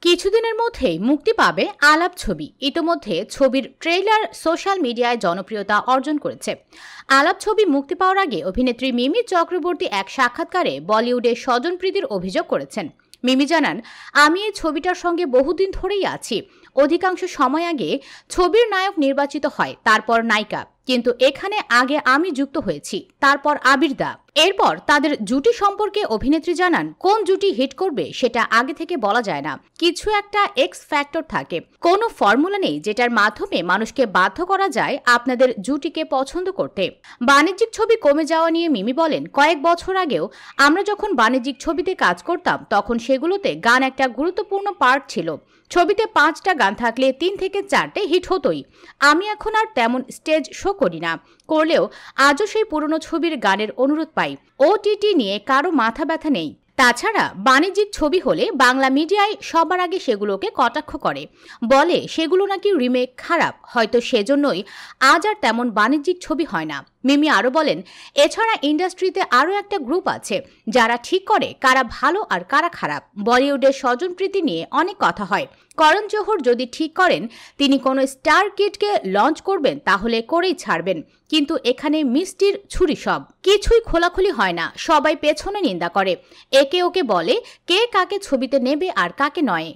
কিছুদিনের মধ্যেই মুক্তি পাবে আলাপ ছবি। ইতোমধ্যে ছবির ট্রেইলার সোশ্যাল মিডিয়ায় জনপ্রিয়তা অর্জন করেছে। আলাপ ছবি মুক্তি পাওয়ার আগে অভিনেত্রী মিমি চক্রবর্তী এক সাক্ষাৎকারে বলিউডে স্বজনপ্রীতির অভিযোগ করেছেন। মিমি জানান, আমি এই ছবিটার সঙ্গে বহুদিন ধরেই আছি। অধিকাংশ সময় আগে ছবির নায়ক নির্বাচিত হয়, তারপর নায়িকা, কিন্তু এখানে আগে আমি যুক্ত হয়েছি, তারপর আবির দা। এরপর তাদের জুটি সম্পর্কে অভিনেত্রী জানান, কোন জুটি হিট করবে সেটা আগে থেকে বলা যায় না। কিছু একটা এক্স ফ্যাক্টর থাকে, কোনো ফর্মুলা নেই যেটার মাধ্যমে মানুষকে বাধ্য করা যায় আপনাদের জুটিকে পছন্দ করতে। বাণিজ্যিক ছবি কমে যাওয়া নিয়ে মিমি বলেন, কয়েক বছর আগেও আমরা যখন বাণিজ্যিক ছবিতে কাজ করতাম তখন সেগুলোতে গান একটা গুরুত্বপূর্ণ পার্ট ছিল। ছবিতে 5টা গান থাকলে 3 থেকে 4টে হিট হতোই। আমি এখন আর তেমন স্টেজ শো করি না, করলেও আজও সেই পুরনো ছবির গানের অনুরোধ পাই। ওটিটি নিয়ে কারো মাথা ব্যথা নেই। তাছাড়া বাণিজ্যিক ছবি হলে বাংলা মিডিয়ায় সবার আগে সেগুলোকে কটাক্ষ করে, বলে সেগুলো নাকি রিমেক খারাপ, হয়তো সেজন্যই আজ আর তেমন বাণিজ্যিক ছবি হয় না। মিমি আরও বলেন, এছাড়া ইন্ডাস্ট্রিতে আরও একটা গ্রুপ আছে যারা ঠিক করে কারা ভালো আর কারা খারাপ। বলিউডের স্বজনপ্রীতি নিয়ে অনেক কথা হয়। করণ জোহর যদি ঠিক করেন তিনি কোনো স্টার কিডকে লঞ্চ করবেন তাহলে করেই ছাড়বেন, কিন্তু এখানে মিষ্টির ছুরি, সব কিছুই খোলাখুলি হয় না, সবাই পেছনে নিন্দা করে, একে ওকে বলে কে কাকে ছবিতে নেবে আর কাকে নয়।